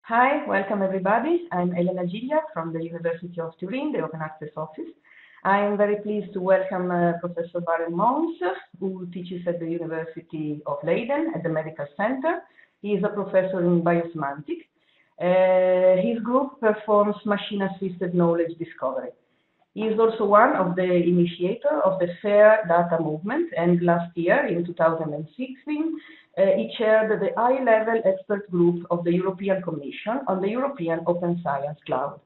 Hi, welcome everybody. I'm Elena Giglia from the University of Turin, the Open Access Office. I am very pleased to welcome Professor BarendMons, who teaches at the University of Leiden at the Medical Center. He is a professor in biosemantics. His group performs machine-assisted knowledge discovery. He is also one of the initiators of the FAIR data movement, and last year, in 2016, he chaired the high-level expert group of the European Commission on the European Open Science Cloud.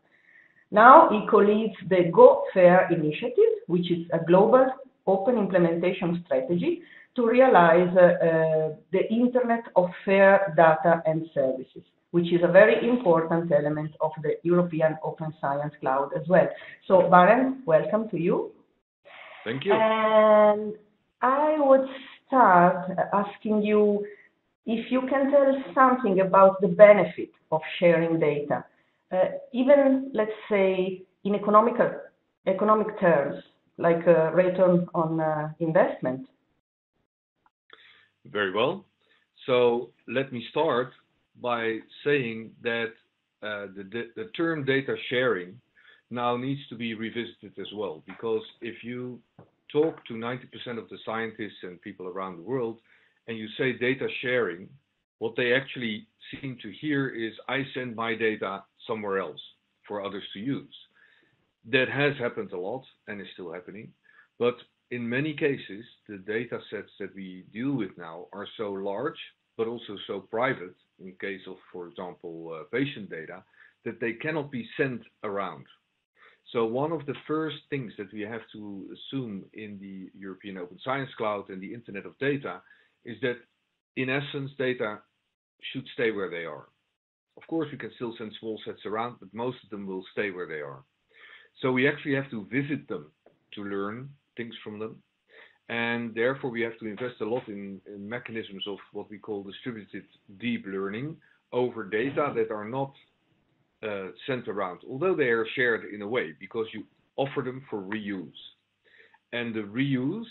Now he co-leads the Go FAIR initiative, which is a global open implementation strategy to realize the Internet of Fair Data and Services, which is a very important element of the European Open Science Cloud as well. So, Barend, welcome to you. Thank you. And I would start asking you if you can tell us something about the benefit of sharing data, even, let's say, in economic terms, like a return on investment. Very well. So let me start by saying that the term data sharing now needs to be revisited as well, because if you talk to 90% of the scientists and people around the world and you say data sharing, what they actually seem to hear is I send my data somewhere else for others to use. That has happened a lot and is still happening, but in many cases the data sets that we deal with now are so large but also so private, in case of, for example, patient data, that they cannot be sent around. So one of the first things that we have to assume in the European Open Science Cloud and the Internet of Data is that, in essence, data should stay where they are. Of course, we can still send small sets around, but most of them will stay where they are. So we actually have to visit them to learn things from them. And therefore, we have to invest a lot in mechanisms of what we call distributed deep learning over data that are not sent around, although they are shared in a way, because you offer them for reuse. And the reuse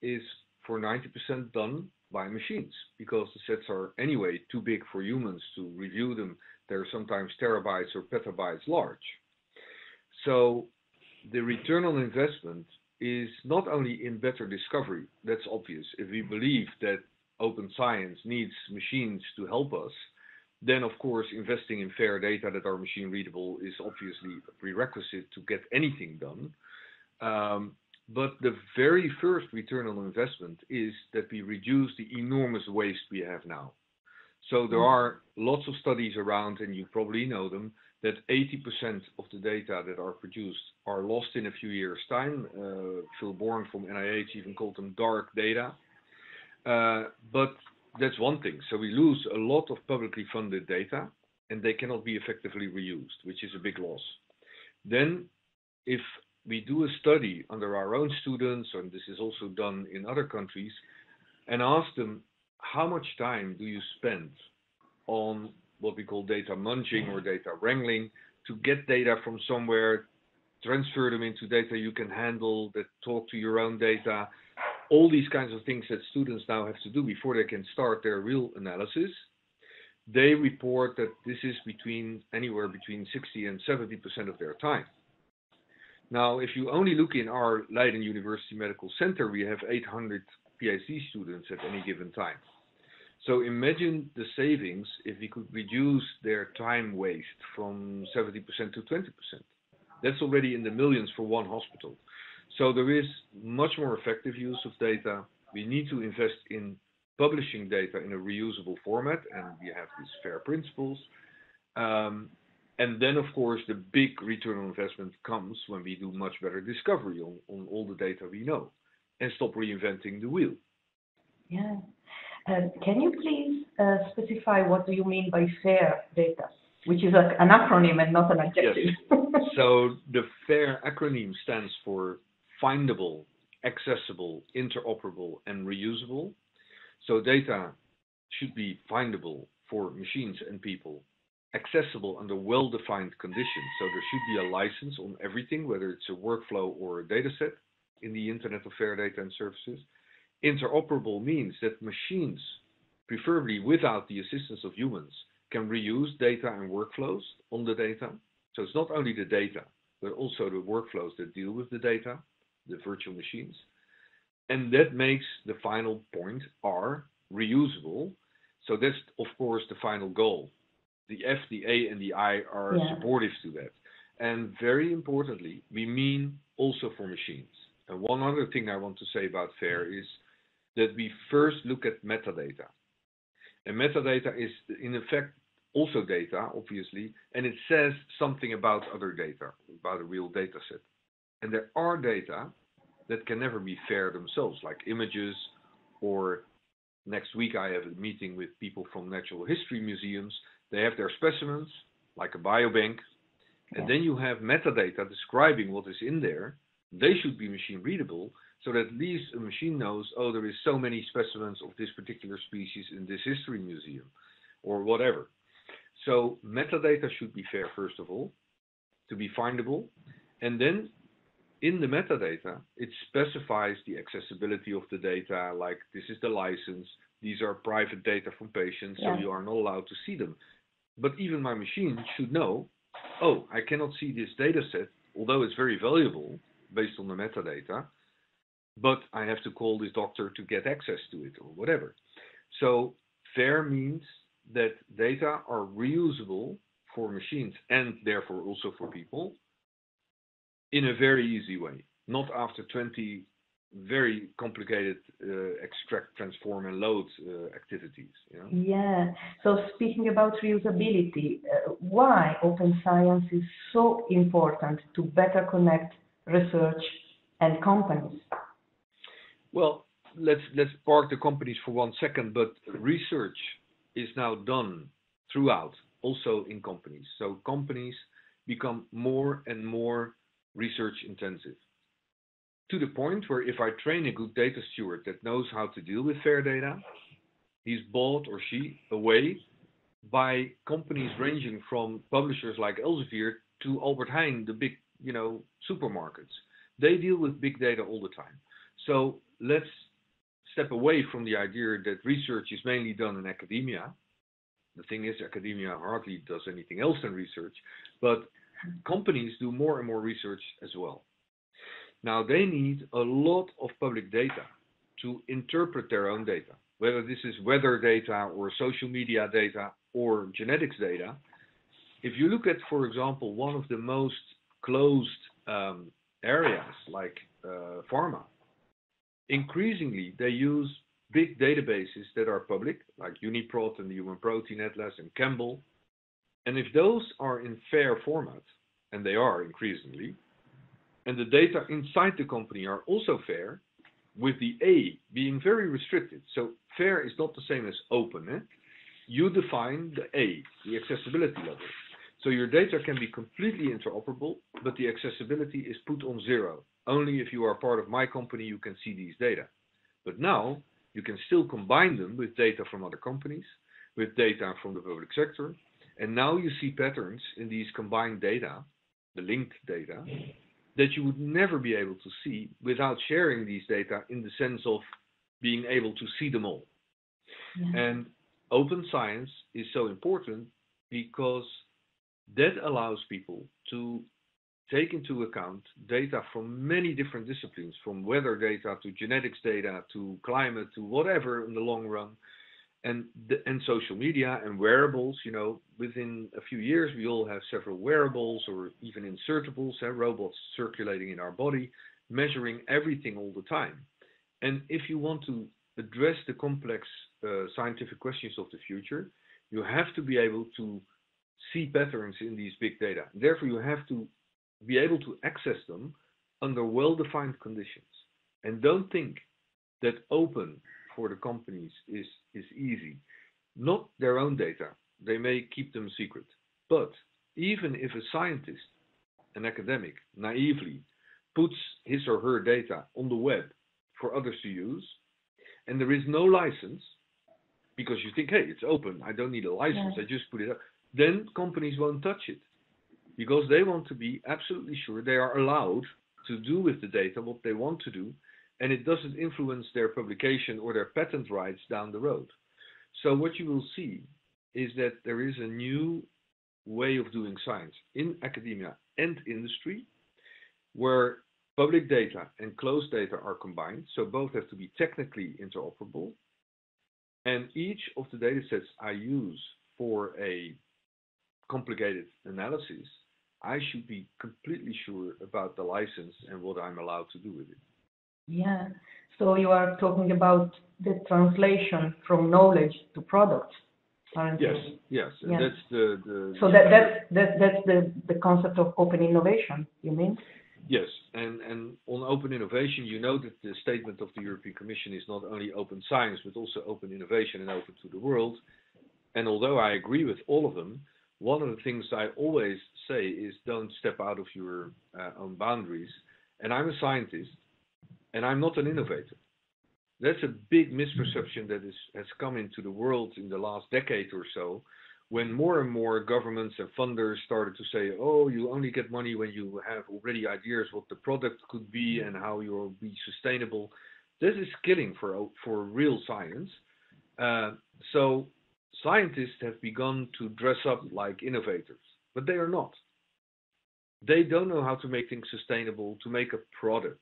is for 90% done by machines, because the sets are anyway too big for humans to review them. They're sometimes terabytes or petabytes large. So the return on investment is not only in better discovery, that's obvious. If we believe that open science needs machines to help us, then of course investing in fair data that are machine readable is obviously a prerequisite to get anything done. But the very first return on investment is that we reduce the enormous waste we have now. So there are lots of studies around, and you probably know them, that 80% of the data that are produced are lost in a few years' time. Phil Bourne from NIH even called them dark data. But that's one thing. So we lose a lot of publicly funded data, and they cannot be effectively reused, which is a big loss. Then, if we do a study under our own students, and this is also done in other countries, and ask them, how much time do you spend on what we call data munging or data wrangling to get data from somewhere, transfer them into data you can handle, that talk to your own data, all these kinds of things that students now have to do before they can start their real analysis. They report that this is anywhere between 60 and 70% of their time. Now, if you only look in our Leiden University Medical Center, we have 800 PhD students at any given time. So imagine the savings if we could reduce their time waste from 70% to 20%. That's already in the millions for one hospital. So there is much more effective use of data. We need to invest in publishing data in a reusable format, and we have these FAIR principles. And then, of course, the big return on investment comes when we do much better discovery on all the data we know and stop reinventing the wheel. Yeah. Can you please specify what do you mean by FAIR data, which is an acronym and not an adjective? Yes. So the FAIR acronym stands for findable, accessible, interoperable, and reusable. So data should be findable for machines and people, accessible under well-defined conditions. So there should be a license on everything, whether it's a workflow or a data set in the Internet of Fair Data and Services. Interoperable means that machines, preferably without the assistance of humans, can reuse data and workflows on the data. So it's not only the data, but also the workflows that deal with the data, the virtual machines. And that makes the final point, R, reusable. So that's, of course, the final goal. The F, the A, and the I are supportive to that. And very importantly, we mean also for machines. And one other thing I want to say about FAIR is that we first look at metadata. And metadata is, in effect, also data, obviously, and it says something about other data, about a real data set. And there are data that can never be FAIR themselves, like images, or next week I have a meeting with people from natural history museums. They have their specimens, like a biobank, and then you have metadata describing what is in there. They should be machine readable, so that at least a machine knows, oh, there is so many specimens of this particular species in this history museum, or whatever. So metadata should be FAIR, first of all, to be findable. And then in the metadata, it specifies the accessibility of the data, like this is the license, these are private data from patients, so you are not allowed to see them. But even my machine should know, oh, I cannot see this data set, although it's very valuable based on the metadata, but I have to call this doctor to get access to it or whatever. So FAIR means that data are reusable for machines and therefore also for people in a very easy way, not after 20 very complicated extract, transform, and load activities. You know? Yeah. So speaking about reusability, why open science is so important to better connect research and companies? Well, let's park the companies for 1 second, but research is now done throughout, also in companies. So companies become more and more research intensive, to the point where if I train a good data steward that knows how to deal with FAIR data, he's bought or she away by companies ranging from publishers like Elsevier to Albert Heijn, the big, supermarkets. They deal with big data all the time. So let's step away from the idea that research is mainly done in academia. The thing is, academia hardly does anything else than research, but companies do more and more research as well. Now they need a lot of public data to interpret their own data, whether this is weather data or social media data or genetics data. If you look at, for example, one of the most closed areas like pharma, increasingly they use big databases that are public, like UniProt and the Human Protein Atlas and Campbell. And if those are in FAIR format, and they are increasingly, and the data inside the company are also FAIR, with the A being very restricted. So FAIR is not the same as open. You define the A, the accessibility level. So your data can be completely interoperable, but the accessibility is put on 0. Only if you are part of my company, you can see these data. But now you can still combine them with data from other companies, with data from the public sector. And now you see patterns in these combined data, the linked data, that you would never be able to see without sharing these data in the sense of being able to see them all. Yeah. And open science is so important because that allows people to take into account data from many different disciplines, from weather data to genetics data to climate to whatever in the long run, and social media and wearables. Within a few years we all have several wearables or even insertables, robots circulating in our body, measuring everything all the time. And if you want to address the complex scientific questions of the future, you have to be able to see patterns in these big data. Therefore, you have to be able to access them under well-defined conditions. And don't think that open for the companies is easy. Not their own data. They may keep them secret. But even if a scientist, an academic, naively puts his or her data on the web for others to use, and there is no license, because you think, hey, it's open, I don't need a license, I just put it up, then companies won't touch it. Because they want to be absolutely sure they are allowed to do with the data what they want to do, and it doesn't influence their publication or their patent rights down the road. So what you will see is that there is a new way of doing science in academia and industry where public data and closed data are combined, so both have to be technically interoperable. And each of the data sets I use for a complicated analysis, I should be completely sure about the license and what I'm allowed to do with it. Yeah. So you are talking about the translation from knowledge to products, aren't Yes, you? yes. Yeah. And that's the So that's the concept of open innovation, you mean? Yes, and on open innovation, you know that the statement of the European Commission is not only open science, but also open innovation and open to the world. And although I agree with all of them, one of the things I always say is don't step out of your own boundaries. And I'm a scientist, and I'm not an innovator. That's a big misperception that has come into the world in the last decade or so, when more and more governments and funders started to say, oh, you only get money when you have already ideas what the product could be and how you'll be sustainable. This is killing for real science. So scientists have begun to dress up like innovators, but they are not. They don't know how to make things sustainable, to make a product.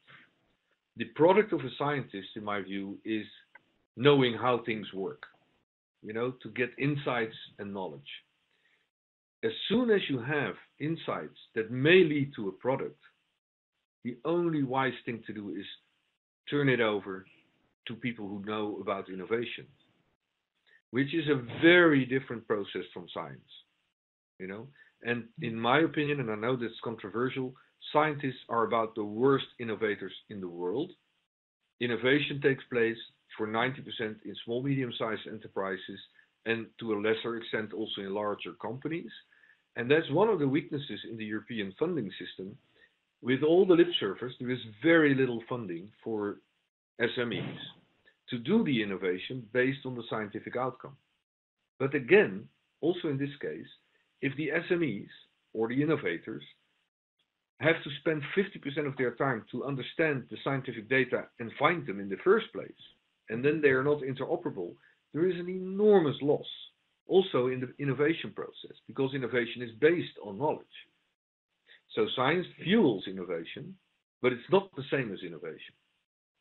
The product of a scientist, in my view, is knowing how things work. To get insights and knowledge. As soon as you have insights that may lead to a product, the only wise thing to do is turn it over to people who know about innovation, which is a very different process from science. And in my opinion, and I know that's controversial, scientists are about the worst innovators in the world. Innovation takes place for 90% in small, medium-sized enterprises, and to a lesser extent also in larger companies. And that's one of the weaknesses in the European funding system. With all the lip service, there is very little funding for SMEs to do the innovation based on the scientific outcome. But again, also in this case, if the SMEs or the innovators have to spend 50% of their time to understand the scientific data and find them in the first place, and then they are not interoperable, there is an enormous loss also in the innovation process, because innovation is based on knowledge. So science fuels innovation, but it's not the same as innovation.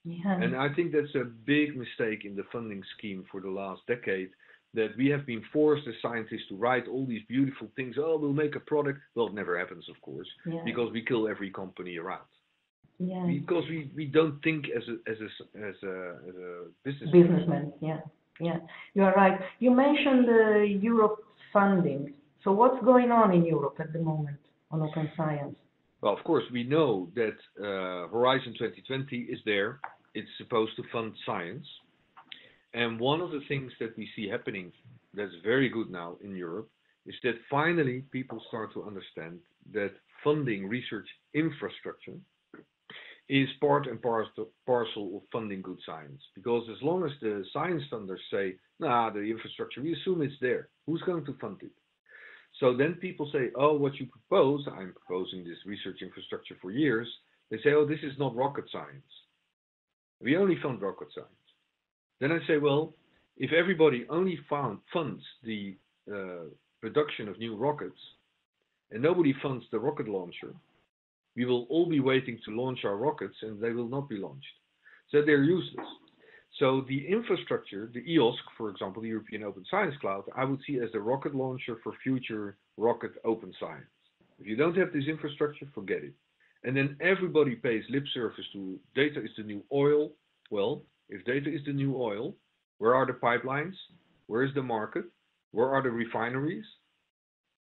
Yeah. And I think that's a big mistake in the funding scheme for the last decade, that we have been forced as scientists to write all these beautiful things. Oh, we'll make a product. Well, it never happens, of course, because we kill every company around. Yeah. Because we don't think as a businessman. Yeah, you are right. You mentioned Europe funding. So what's going on in Europe at the moment on open science? Well, of course, we know that Horizon 2020 is there. It's supposed to fund science. And one of the things that we see happening that's very good now in Europe is that finally people start to understand that funding research infrastructure is part and parcel of funding good science. Because as long as the science funders say, nah, the infrastructure, we assume it's there. Who's going to fund it? So then people say, oh, what you propose, I'm proposing this research infrastructure for years. They say, oh, this is not rocket science. We only fund rocket science. Then I say, well, if everybody only funds the production of new rockets and nobody funds the rocket launcher, we will all be waiting to launch our rockets and they will not be launched. So they're useless. So the infrastructure, the EOSC, for example, the European Open Science Cloud, I would see as the rocket launcher for future rocket open science. If you don't have this infrastructure, forget it. And then everybody pays lip service to data is the new oil. Well, if data is the new oil, where are the pipelines? Where is the market? Where are the refineries?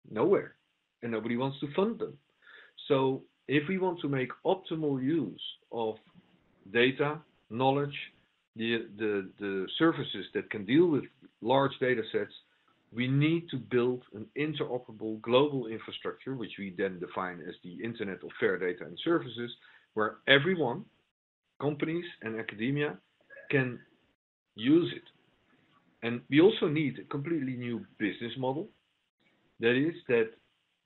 Nowhere. And nobody wants to fund them. So if we want to make optimal use of data, knowledge, the services that can deal with large data sets, we need to build an interoperable global infrastructure, which we then define as the Internet of Fair Data and Services, where everyone, companies and academia, can use it. And we also need a completely new business model. That is that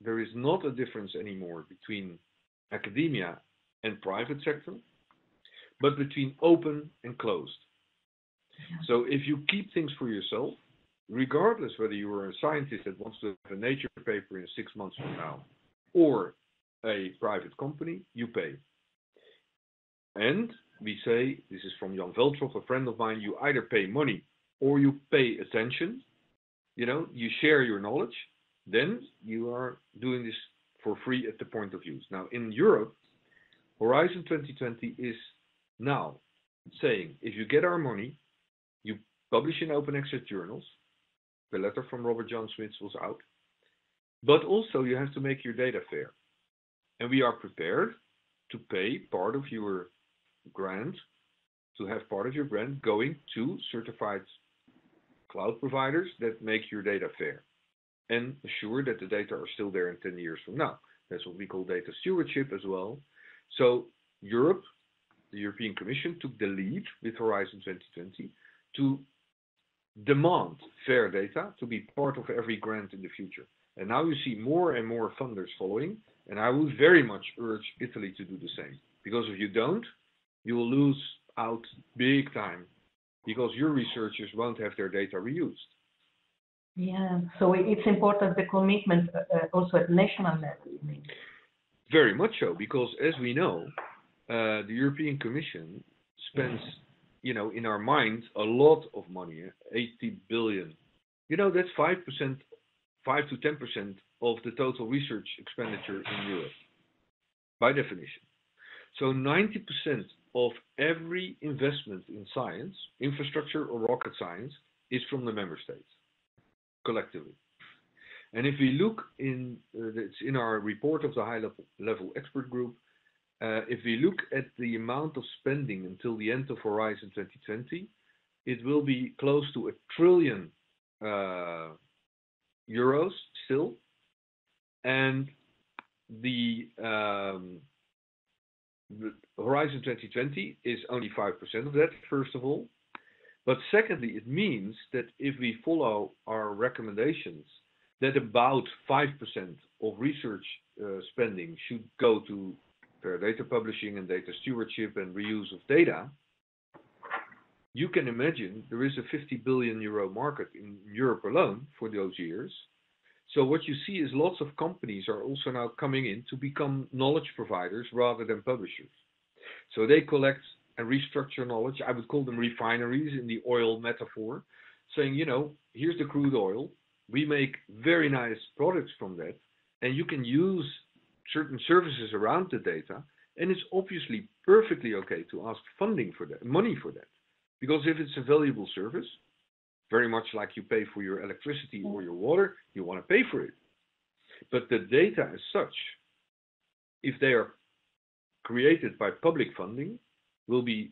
there is not a difference anymore between academia and private sector, but between open and closed. Yeah. So if you keep things for yourself, regardless whether you are a scientist that wants to have a Nature paper in 6 months from now, or a private company, you pay. And we say, this is from Jan Veltroff, a friend of mine, you either pay money or you pay attention, you share your knowledge, then you are doing this for free at the point of use. Now, in Europe, Horizon 2020 is now saying, if you get our money, you publish in open access journals. The letter from Robert John Smith was out. But also you have to make your data fair. And we are prepared to pay part of your grant, to have part of your grant going to certified cloud providers that make your data fair and assure that the data are still there in 10 years from now. That's what we call data stewardship as well. So Europe, the European Commission, took the lead with Horizon 2020 to demand fair data to be part of every grant in the future. And now you see more and more funders following, and I would very much urge Italy to do the same. Because if you don't, you will lose out big time, because your researchers won't have their data reused. Yeah, so it's important, the commitment also at national level, you mean? Very much so, because as we know, the European Commission spends, in our minds, a lot of money, 80 billion. That's 5%, 5 to 10% of the total research expenditure in Europe, by definition. So 90% of every investment in science, infrastructure or rocket science, is from the member states, collectively. And if we look it's in our report of the high-level expert group, if we look at the amount of spending until the end of Horizon 2020, it will be close to €1 trillion still. And the Horizon 2020 is only 5% of that, first of all. But secondly, it means that if we follow our recommendations, that about 5% of research spending should go to fair data publishing and data stewardship and reuse of data, you can imagine there is a €50 billion market in Europe alone for those years. So what you see is lots of companies are also now coming in to become knowledge providers rather than publishers. So they collect and restructure knowledge. I would call them refineries in the oil metaphor, saying, here's the crude oil. We make very nice products from that, and you can use certain services around the data, and it's obviously perfectly okay to ask funding for that, money for that. Because if it's a valuable service, very much like you pay for your electricity or your water, you want to pay for it. But the data as such, if they are created by public funding, will be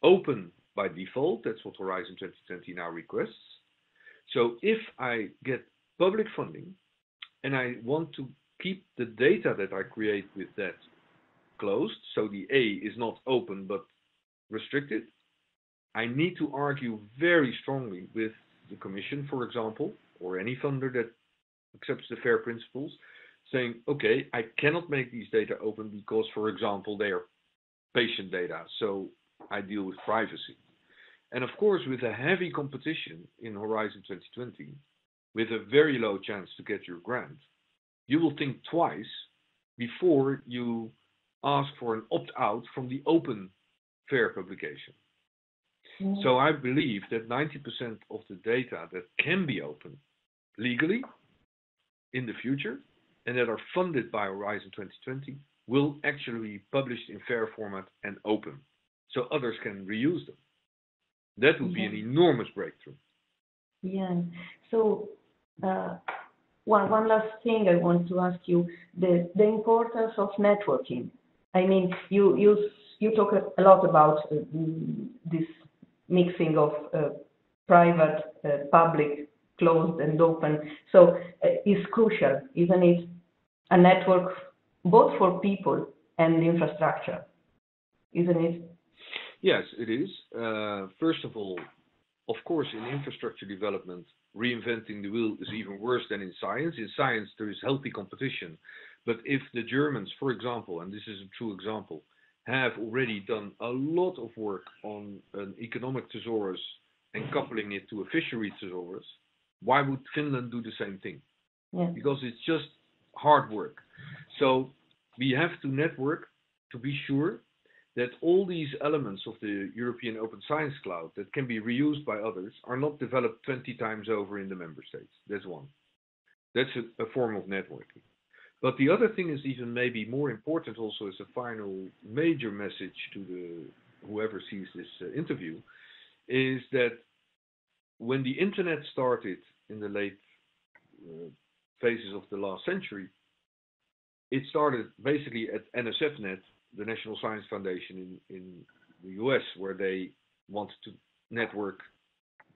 open by default. That's what Horizon 2020 now requests. So if I get public funding and I want to keep the data that I create with that closed, so the A is not open but restricted, I need to argue very strongly with the Commission, for example, or any funder that accepts the FAIR principles, saying, okay, I cannot make these data open because, for example, they are patient data, so I deal with privacy. And of course, with a heavy competition in Horizon 2020, with a very low chance to get your grant, you will think twice before you ask for an opt-out from the open FAIR publication. So I believe that 90% of the data that can be open legally in the future and that are funded by Horizon 2020 will actually be published in FAIR format and open, so others can reuse them. That would be an enormous breakthrough. Yeah. So one last thing I want to ask you, the importance of networking. I mean, you talk a lot about this mixing of private, public, closed and open. So it's crucial, isn't it? A network both for people and infrastructure, isn't it? Yes, it is. First of all, of course, in infrastructure development, reinventing the wheel is even worse than in science. In science, there is healthy competition. But if the Germans, for example, and this is a true example, have already done a lot of work on an economic thesaurus and coupling it to a fishery thesaurus, Why would Finland do the same thing? Yeah. Because it's just hard work. So we have to network to be sure that all these elements of the European Open Science Cloud that can be reused by others are not developed 20 times over in the member states. That's one. That's a form of networking. But the other thing is even maybe more important also as a final major message to whoever sees this interview, is that when the internet started in the late phases of the last century, it started basically at NSFNet, the National Science Foundation in the US, where they wanted to network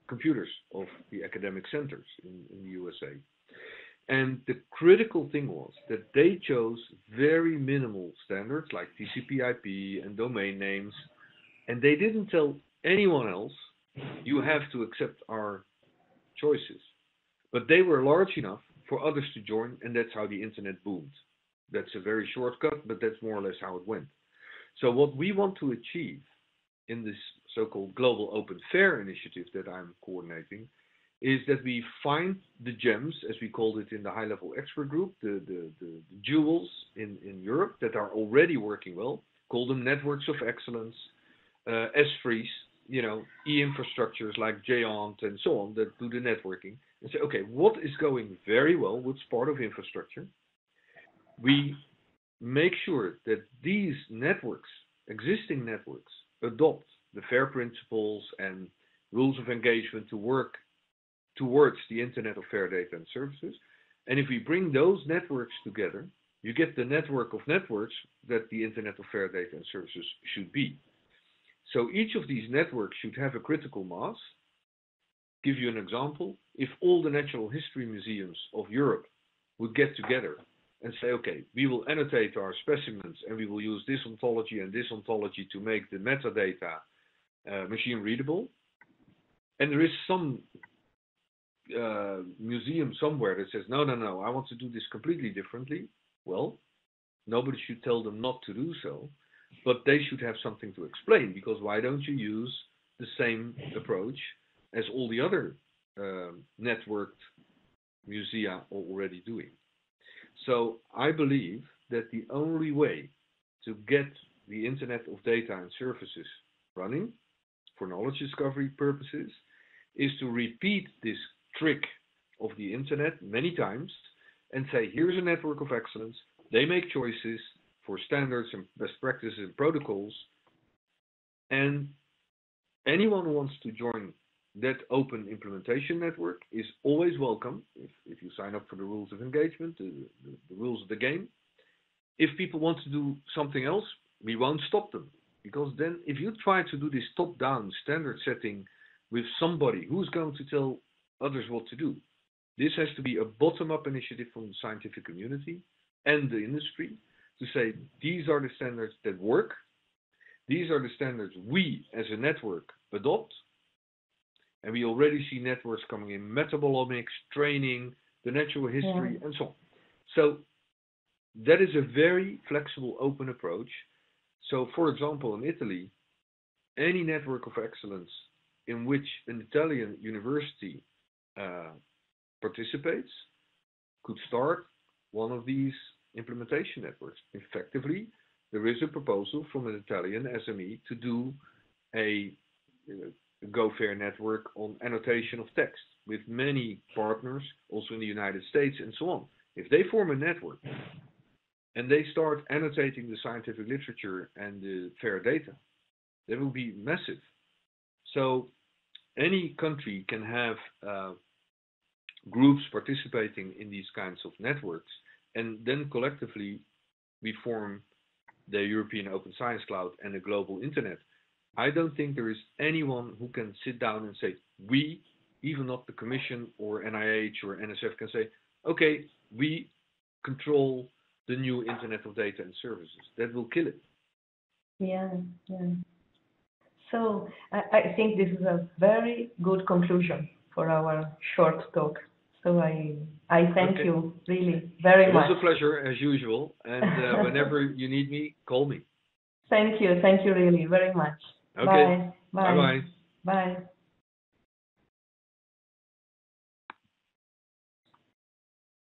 computers of the academic centers in the USA. And the critical thing was that they chose very minimal standards like TCP/IP and domain names, and they didn't tell anyone else, you have to accept our choices. But they were large enough for others to join, and that's how the internet boomed. That's a very shortcut, but that's more or less how it went. So what we want to achieve in this so-called Global Open Fair initiative that I'm coordinating is that we find the gems, as we called it in the high-level expert group, the jewels in Europe that are already working well, call them networks of excellence, S3s, e-infrastructures like Geant and so on that do the networking, and say, okay, what is going very well, what's part of infrastructure? We make sure that these networks, existing networks, adopt the FAIR principles and rules of engagement to work towards the Internet of Fair Data and Services. And if we bring those networks together, you get the network of networks that the Internet of Fair Data and Services should be. So each of these networks should have a critical mass. Give you an example. If all the natural history museums of Europe would get together and say, okay, we will annotate our specimens and we will use this ontology and this ontology to make the metadata machine readable. And there is some museum somewhere that says, no, I want to do this completely differently. Well, nobody should tell them not to do so, but they should have something to explain, because why don't you use the same approach as all the other networked musea are already doing? So I believe that the only way to get the Internet of Data and Services running for knowledge discovery purposes is to repeat this trick of the Internet many times and say, here's a network of excellence. They make choices for standards and best practices and protocols. And anyone who wants to join that open implementation network is always welcome if you sign up for the rules of engagement, the rules of the game. If people want to do something else, we won't stop them. Because then if you try to do this top-down standard setting with somebody who's going to tell others what to do, this has to be a bottom-up initiative from the scientific community and the industry to say, these are the standards that work. These are the standards we as a network adopt. And we already see networks coming in metabolomics, training, the natural history, and so on. So that is a very flexible, open approach. So, for example, in Italy, any network of excellence in which an Italian university participates could start one of these implementation networks. Effectively, there is a proposal from an Italian SME to do a GoFair network on annotation of text with many partners, also in the United States and so on. If they form a network and they start annotating the scientific literature and the FAIR data, that will be massive. So any country can have groups participating in these kinds of networks, and then collectively we form the European Open Science Cloud and the global internet. I don't think there is anyone who can sit down and say, we, even not the Commission or NIH or NSF, can say, okay, we control the new Internet of Data and Services. That will kill it. Yeah. So I think this is a very good conclusion for our short talk. So I thank you really very much. It was a pleasure as usual. And whenever you need me, call me. Thank you really very much. Okay. Bye. Bye-bye. Bye.